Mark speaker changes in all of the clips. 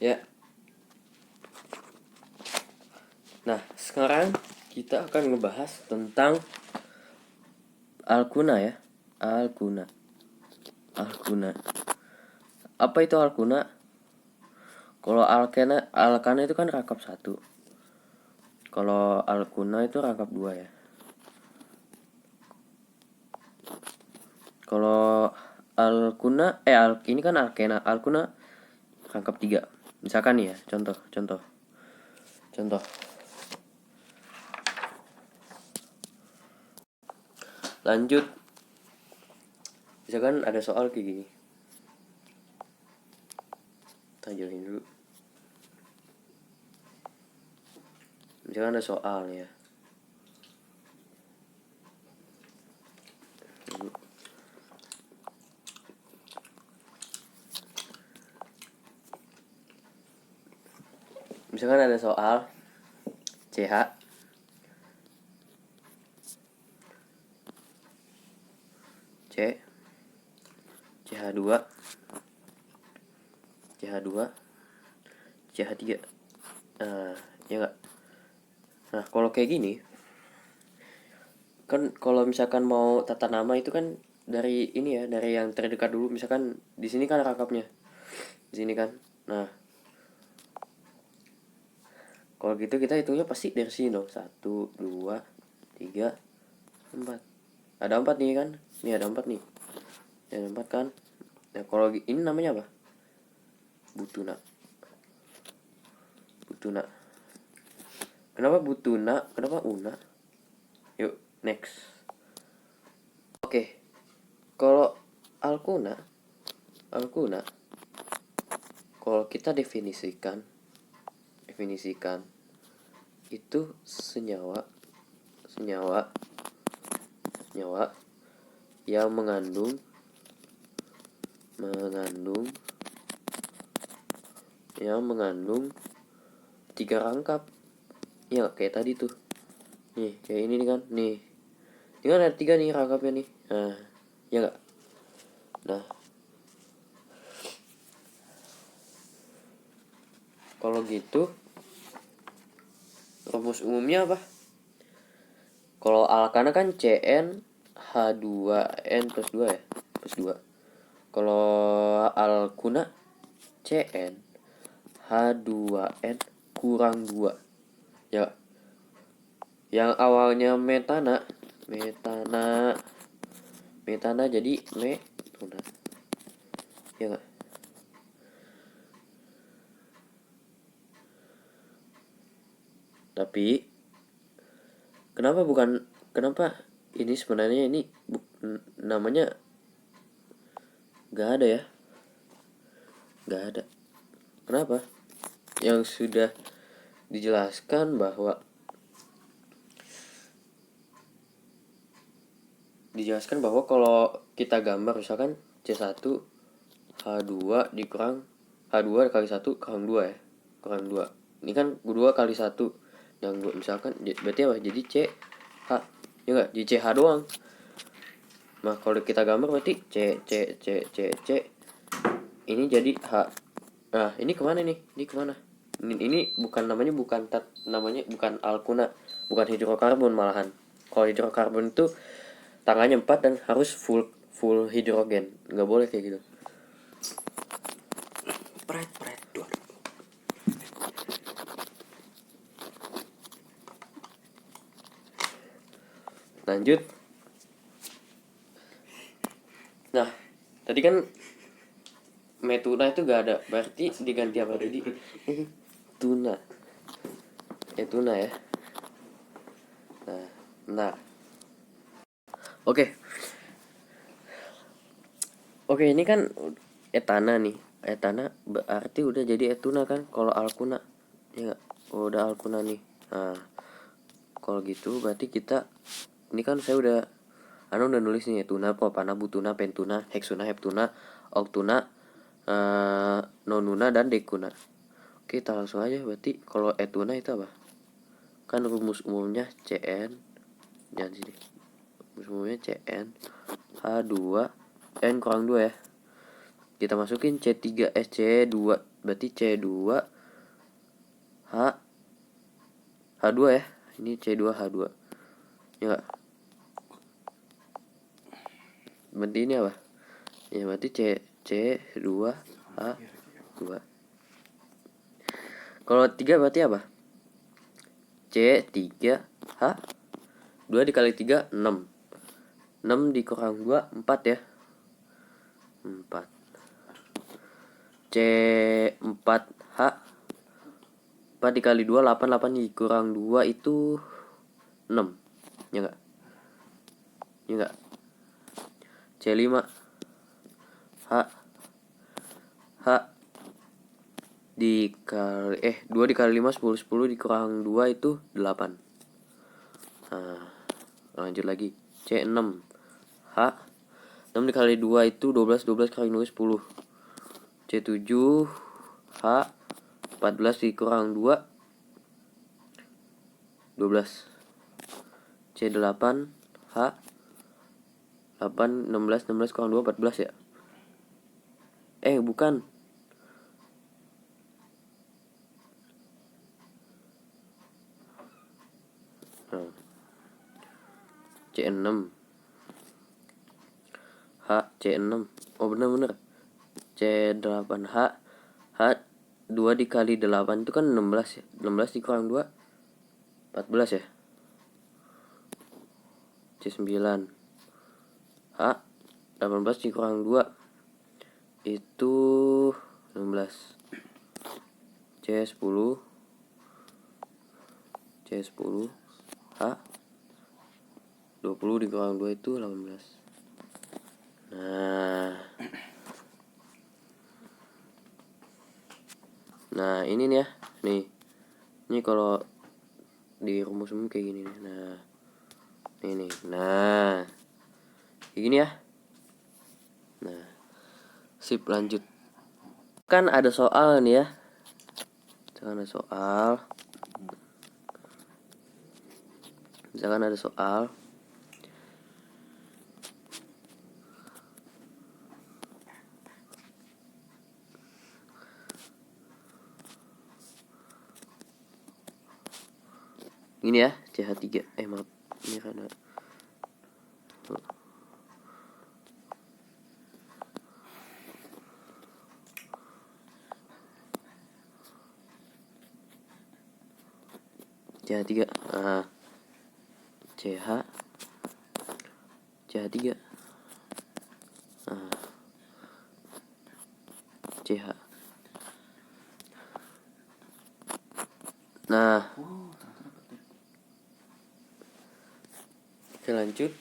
Speaker 1: Ya. Nah, sekarang kita akan ngebahas tentang alkuna ya. Alkuna. Alkuna. Apa itu alkuna? Kalau alkana itu kan rangkap satu. Kalau alkuna itu rangkap dua ya. Kalau ini kan alkuna rangkap tiga. Misalkan nih ya, contoh. Lanjut, misalkan ada soal kayak gini. Tajurin dulu. Misalkan ada soal ya. Misalkan ada soal CH C CH2 CH2 CH3. Ya enggak. Nah, kalau kayak gini kan, kalau misalkan mau tata nama itu kan dari ini ya, dari yang terdekat dulu. Misalkan di sini kan rangkapnya di sini kan. Nah, kalau gitu kita hitungnya pasti dari sini dong. 1 2 3 4. Ada 4 nih kan. Nih ada 4 nih. Ada 4 kan. Nah, kalau ini namanya apa? Butuna. Kenapa butuna? Kenapa una? Yuk, next. Oke. Kalau alkuna kalau kita definisikan itu senyawa yang mengandung tiga rangkap. Ya kayak tadi tuh. Nih, kayak ini nih kan. Nih. Ini kan ada 3 nih rangkapnya nih. Nah, ya enggak? Nah, kalau gitu rumus umumnya apa? Kalau alkana kan Cn H2n plus 2 ya. Plus 2. Kalau alkuna Cn H2n kurang 2. Ya. Yang awalnya metana jadi metuna. Ya enggak? Tapi kenapa ini sebenarnya ini namanya nggak ada ya? Nggak ada. Kenapa? Yang sudah dijelaskan bahwa kalau kita gambar misalkan C1 H2 dikurang H2 kali 1 kurang 2 ya. Kurang 2. Ini kan 2 kali 1. Yang misalkan berarti apa? Jadi CH. Ya enggak? Jadi CH doang. Nah, kalau kita gambar berarti C. Ini jadi H. Nah, ini kemana nih? Ini kemana? Ini namanya bukan alkuna, bukan hidrokarbon malahan. Kalau hidrokarbon itu tangannya 4 dan harus full hidrogen. Nggak boleh kayak gitu. Pret. Lanjut. Nah, tadi kan metuna itu gak ada. Berarti diganti apa tadi? Tuna. Tuna ya. Nah. Oke, ini kan etana nih. Etana berarti udah jadi etuna kan kalau alkuna. Ya enggak? Oh, udah alkuna nih. Nah, kalau gitu berarti kita ini kan saya udah nulis nih etuna, propana, butuna, pentuna, heksuna, heptuna, oktuna, nonuna dan dekuna. Oke, kita langsung aja. Berarti kalau etuna itu apa? Kan rumus umumnya Cn. Jangan sini. Rumus umumnya Cn H2 n kurang 2 ya. kita masukin C2, berarti C2 H H2 ya. Ini C2 H2. Ya enggak? Berarti ini apa? Ya berarti C2 H2. Kalau 3 berarti apa? C3 H 2 dikali 3 6. 6 dikurang 2 4 ya. 4. C4H 4 dikali 2 8. 8 dikurang 2 itu 6. Ya enggak? Ya enggak? C5 H H dikali 2 dikali 5 10. 10 dikurang 2 itu 8. Nah, lanjut lagi. C6 H 6 dikali 2 itu 12. 12 kali 2 10. C7 H 14 dikurang 2 12. C8 H 8 16. 16 kurang 2 14 ya. Bukan. Nah. C6 H C6. Oh bener C8 H 2 dikali 8 itu kan 16 ya. 16 dikurang 2 14 ya. C9 H 18 dikurang 2 itu 16. C10 H 20 dikurang 2 itu 18. Nah ini nih ya. Ini kalau di rumus umum kayak gini nih. Nah ini nah kayak gini ya. Nah sip, lanjut. Kan ada soal nih ya. Misalkan ada soal ini ya, CH3. Maaf, ini karena CH3. Nah, CH3. Nah, CH. Nah, oke lanjut.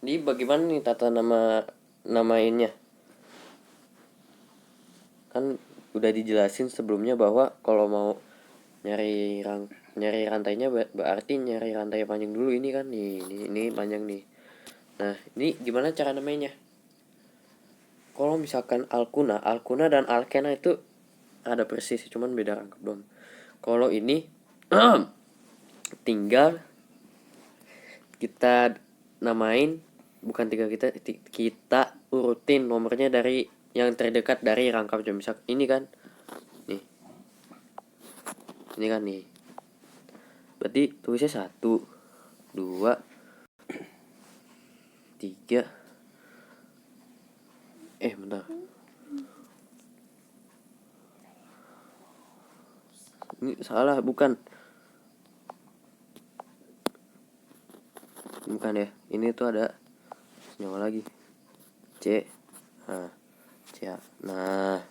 Speaker 1: Ini bagaimana nih tata namainnya? Kan udah dijelasin sebelumnya bahwa kalau mau nyari rantainya berarti nyari rantai panjang dulu. Ini kan ini panjang nih. Nah, ini gimana cara namanya? Kalau misalkan alkuna dan alkena itu ada persis, cuman beda rangkap doang. Kalau ini tinggal kita namain, bukan tinggal kita urutin nomornya dari yang terdekat dari rangkapnya. Misal ini kan nih, ini kan nih, berarti tulisnya 1 2 3. Bentar, ini salah, bukan ya, ini tuh ada senyawa lagi C. C. Nah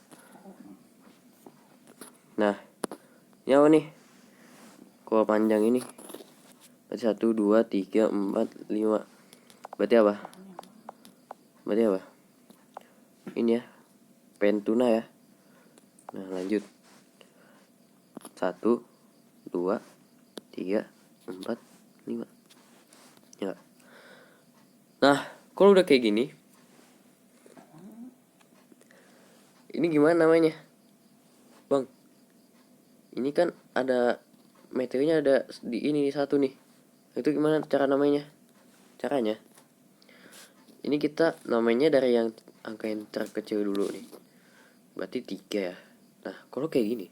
Speaker 1: ini apa nih? Kalau panjang ini berarti 1 2 3 4 5. Berarti apa? Ini ya, pentuna ya. Nah lanjut, 1 2 3 4 5 ya. Nah kalau udah kayak gini, ini gimana namanya bang? Ini kan ada materinya, ada di ini satu nih. Itu gimana cara namanya? Caranya ini kita namanya dari yang angka yang terkecil dulu nih. Berarti 3 ya. Nah, kalau kayak gini,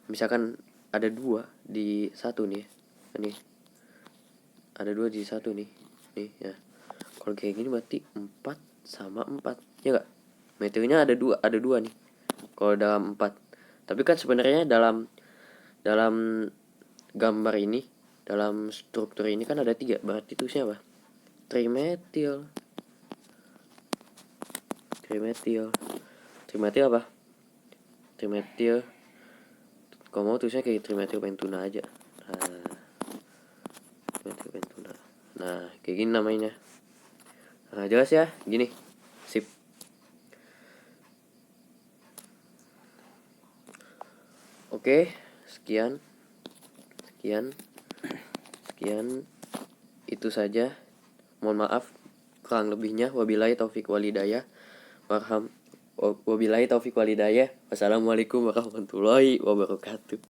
Speaker 1: misalkan ada 2 di 1 nih. Nih. Ada 2 di 1 nih. Nih ya. Kalau kayak gini berarti 4 sama 4. Ya enggak? Meternya ada 2 nih. Kalau dalam 4. Tapi kan sebenarnya dalam dalam gambar ini, dalam struktur ini kan ada 3. Berarti tulisnya apa? Trimetil. Trimetil apa? Trimetil. Kalau mau tulisnya kayak trimetil pentuna aja. Nah, trimetil pentuna. Nah, kayak gini namanya. Nah, jelas ya, gini. Sip. Oke, sekian. Itu saja. Mohon maaf kurang lebihnya. Wabillahi taufik walhidayah. Wabillahi taufik walhidayah. Wassalamualaikum warahmatullahi wabarakatuh.